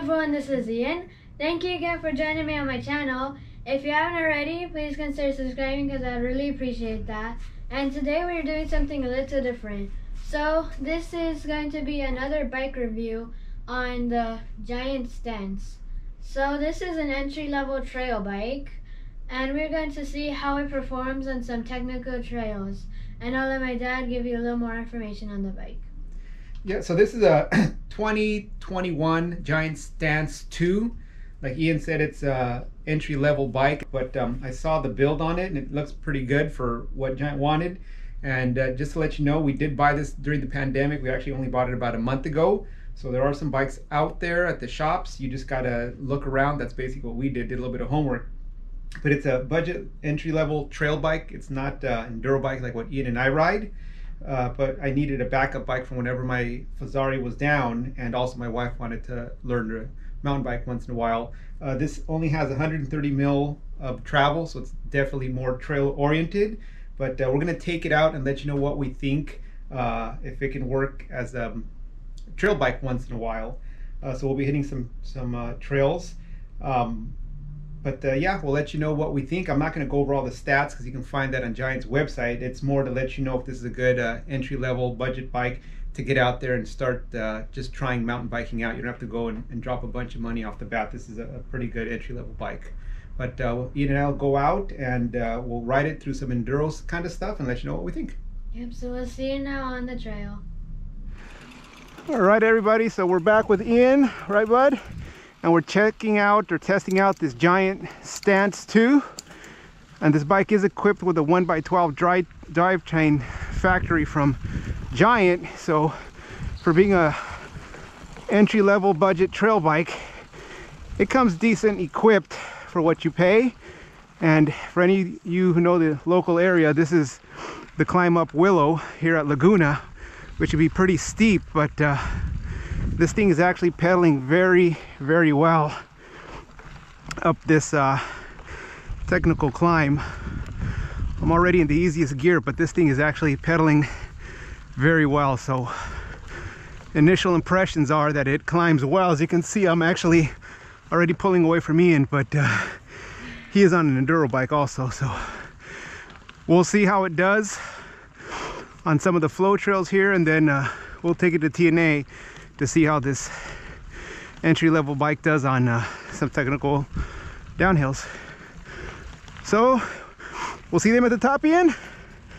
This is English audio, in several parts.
everyone, this is Ian. Thank you again for joining me on my channel. If you haven't already, please consider subscribing because I really appreciate that. And today we're doing something a little different. So this is going to be another bike review on the Giant Stance. So this is an entry-level trail bike, and we're going to see how it performs on some technical trails. And I'll let my dad give you a little more information on the bike. Yeah, so this is a 2021 Giant Stance 2. Like Ian said, it's a entry-level bike, but I saw the build on it and it looks pretty good for what Giant wanted. And just to let you know, we did buy this during the pandemic. We actually only bought it about a month ago. So there are some bikes out there at the shops. You just gotta look around. That's basically what we did a little bit of homework. But it's a budget entry-level trail bike. It's not enduro bike like what Ian and I ride. But I needed a backup bike from whenever my Fezzari was down, and also my wife wanted to learn to mountain bike once in a while. This only has 130 mil of travel, so it's definitely more trail oriented. But we're gonna take it out and let you know what we think, if it can work as a trail bike once in a while. So we'll be hitting some trails. Yeah, we'll let you know what we think. I'm not going to go over all the stats because you can find that on Giant's website. It's more to let you know if this is a good entry-level budget bike to get out there and start just trying mountain biking out. You don't have to go and drop a bunch of money off the bat. This is a pretty good entry-level bike. But Ian and I will go out and we'll ride it through some enduro kind of stuff and let you know what we think. Yep, so we'll see you now on the trail. All right, everybody, so we're back with Ian, right, bud? And we're checking out or testing out this Giant Stance 2. And this bike is equipped with a 1x12 drivetrain factory from Giant. So for being a entry-level budget trail bike, it comes decent equipped for what you pay. And for any of you who know the local area, this is the climb up Willow here at Laguna, which would be pretty steep, but this thing is actually pedaling very, very well up this technical climb. I'm already in the easiest gear, but this thing is actually pedaling very well. So initial impressions are that it climbs well. As you can see, I'm actually already pulling away from Ian, but he is on an enduro bike also. So we'll see how it does on some of the flow trails here, and then we'll take it to TNA to see how this entry-level bike does on some technical downhills. So we'll see them at the top, Ian?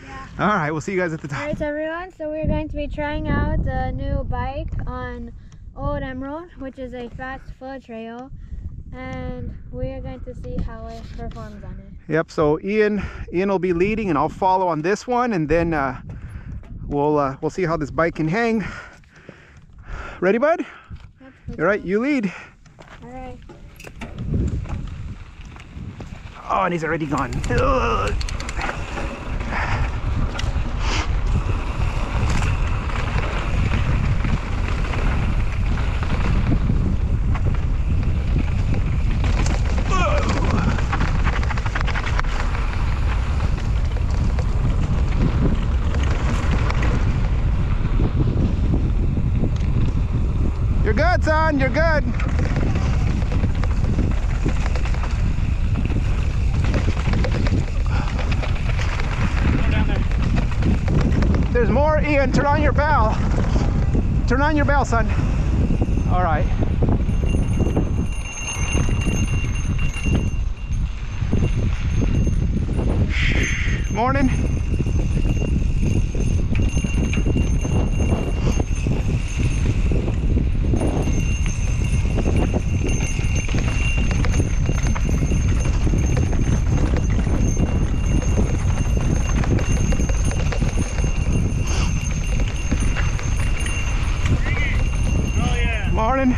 Yeah. All right, we'll see you guys at the top. All right, everyone, so we're going to be trying out the new bike on Old Emerald, which is a fast flow trail, and we're going to see how it performs on it. Yep, so Ian will be leading and I'll follow on this one, and then we'll see how this bike can hang. Ready, bud? Yep, all right, you lead. All right. Oh, and he's already gone. You're good, son, you're good. There's more, Ian. Turn on your bell. Turn on your bell, son. All right. Morning. Morning.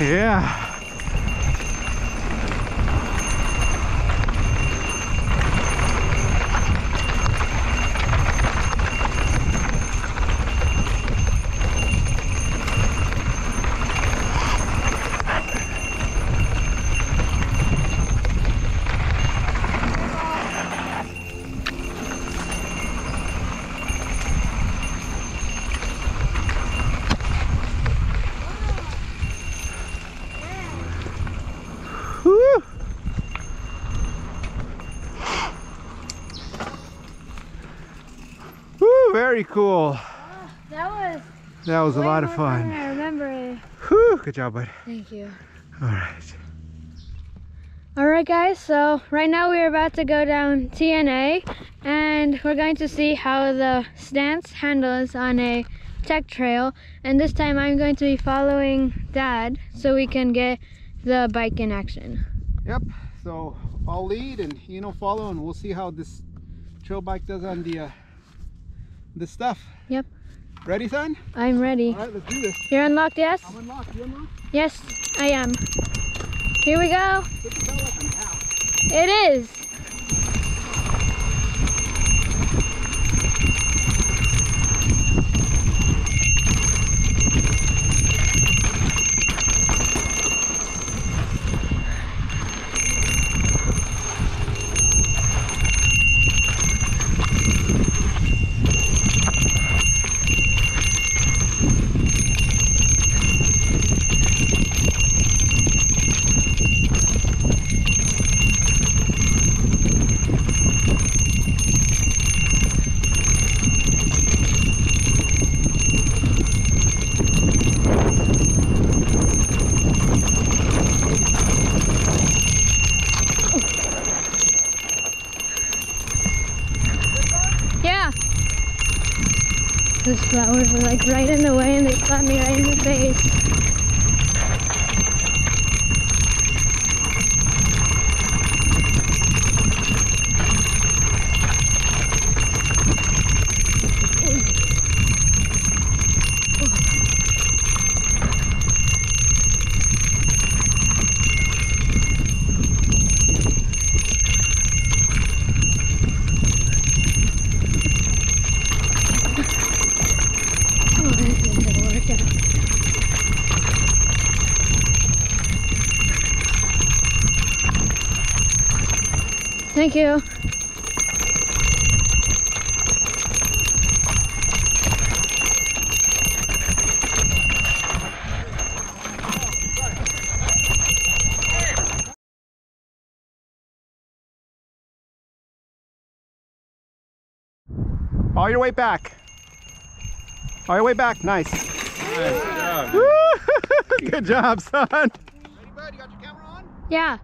Yeah. Woo! Woo, very cool. Oh, That was a lot of more fun. than I remember it. Whew, good job, bud. Thank you. All right. Alright guys, so right now we're about to go down TNA and we're going to see how the stance handles on a tech trail, and this time I'm going to be following Dad so we can get the bike in action. Yep, so I'll lead and you know follow, and we'll see how this trail bike does on the this stuff. Yep. Ready, son? I'm ready. All right, let's do this. You're unlocked, yes? I'm unlocked. You unlocked? Yes, I am. Here we go. Put the bell up and pow. It is. Yeah. Those flowers were like right in the way and they slapped me right in the face. Oh, this is a workout. Thank you. All your way back. All your way back. Nice. Good job. Woo! Good job, son. Ready, bud? You got your camera on? Yeah.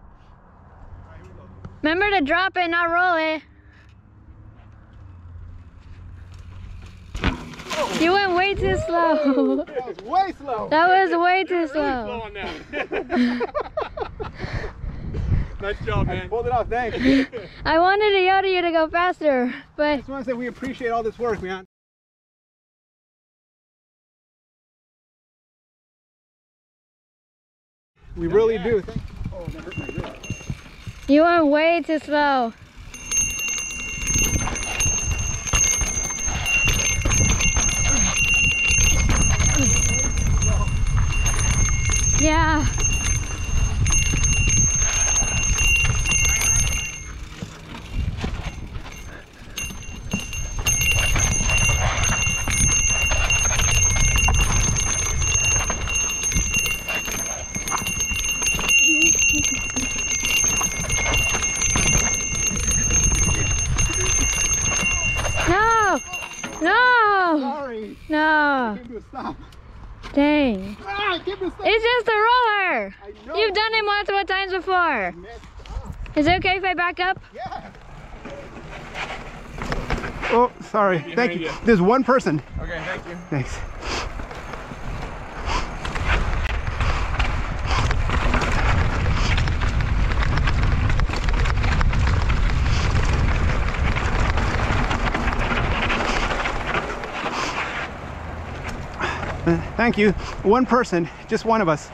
Remember to drop it, not roll it. You went way too slow. That was way slow. That was way too slow. on now. Nice job, man. Pulled it off, thanks. I I wanted to yell to you to go faster, but just want to say we appreciate all this work, man. We really do. Oh, that hurt my wrist. you went way too slow. Yeah. No! No! Sorry. No! Came to a stop. Dang. Ah, it came to a stop. It's just a roller! I know. You've done it multiple times before. Is it okay if I back up? Yeah. Oh, sorry. Thank you. you. There's one person. Okay, thank you. Thanks. Thank you. One person, just one of us.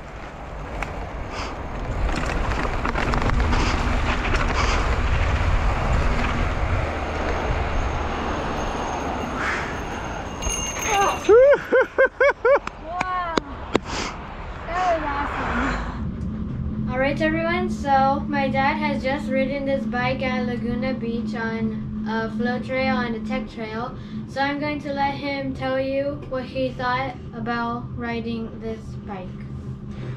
So my dad has just ridden this bike at Laguna Beach on a flow trail and a tech trail. So I'm going to let him tell you what he thought about riding this bike.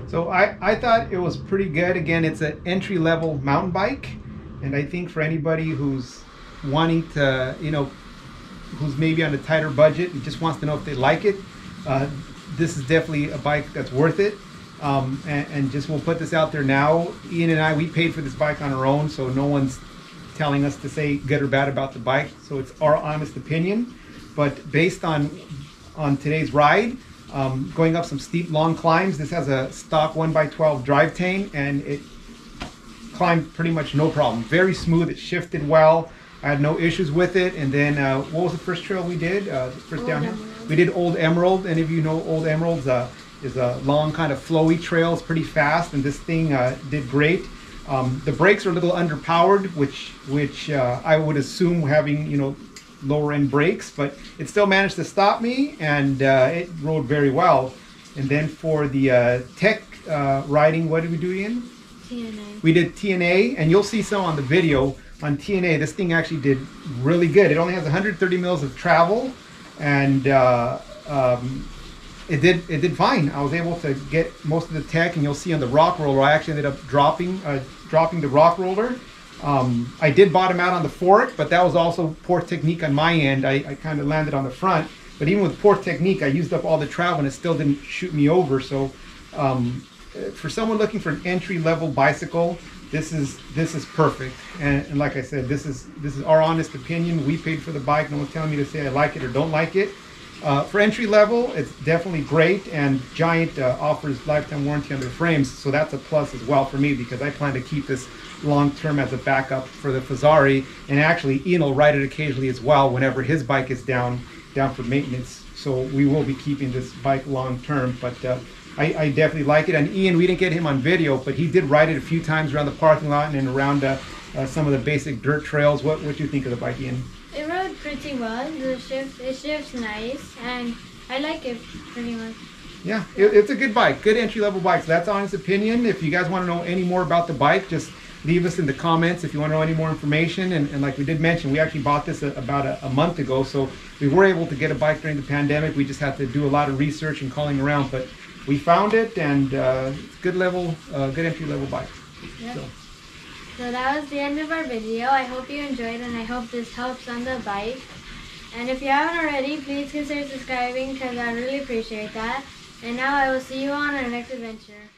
So I thought it was pretty good. Again, it's an entry-level mountain bike, and I think for anybody who's wanting to, who's maybe on a tighter budget and just wants to know if they like it, this is definitely a bike that's worth it. And just we'll put this out there now. Ian and I, we paid for this bike on our own, so no one's telling us to say good or bad about the bike. So it's our honest opinion. But based on today's ride, going up some steep long climbs, this has a stock 1x12 drivetrain, and it climbed pretty much no problem. Very smooth. It shifted well. I had no issues with it. And then what was the first trail we did? First downhill. We did Old Emerald. Any of you know Old Emerald's is a long kind of flowy trail. It's pretty fast, and this thing did great. The brakes are a little underpowered, which I would assume having lower end brakes, but it still managed to stop me, and it rode very well. And then for the tech riding, what did we do, Ian? TNA. We did TNA, and you'll see some on the video. On TNA, this thing actually did really good. It only has 130 mils of travel, and it did fine. I was able to get most of the tech, and you'll see on the rock roller, I actually ended up dropping the rock roller. I did bottom out on the fork, but that was also poor technique on my end. I kind of landed on the front, but even with poor technique, I used up all the travel, and it still didn't shoot me over. So for someone looking for an entry-level bicycle, this is perfect. And like I said, this is our honest opinion. We paid for the bike. No one's telling me to say I like it or don't like it. For entry level, it's definitely great, and Giant offers lifetime warranty on their frames, so that's a plus as well for me, because I plan to keep this long term as a backup for the Fezzari. And actually, Ian will ride it occasionally as well whenever his bike is down for maintenance. So we will be keeping this bike long term. But I definitely like it. And Ian, we didn't get him on video, but he did ride it a few times around the parking lot and around some of the basic dirt trails. What do you think of the bike, Ian? It rode pretty well. It shifts nice, and I like it pretty much. Yeah, it's a good bike, good entry-level bike. So that's honest opinion. If you guys want to know any more about the bike, just leave us in the comments if you want to know any more information. And like we did mention, we actually bought this about a month ago, so we were able to get a bike during the pandemic. We just had to do a lot of research and calling around, but we found it, and it's good entry-level bike. Yep. So that was the end of our video. I hope you enjoyed, and I hope this helps on the bike. And if you haven't already, please consider subscribing, because I really appreciate that. And now I will see you on our next adventure.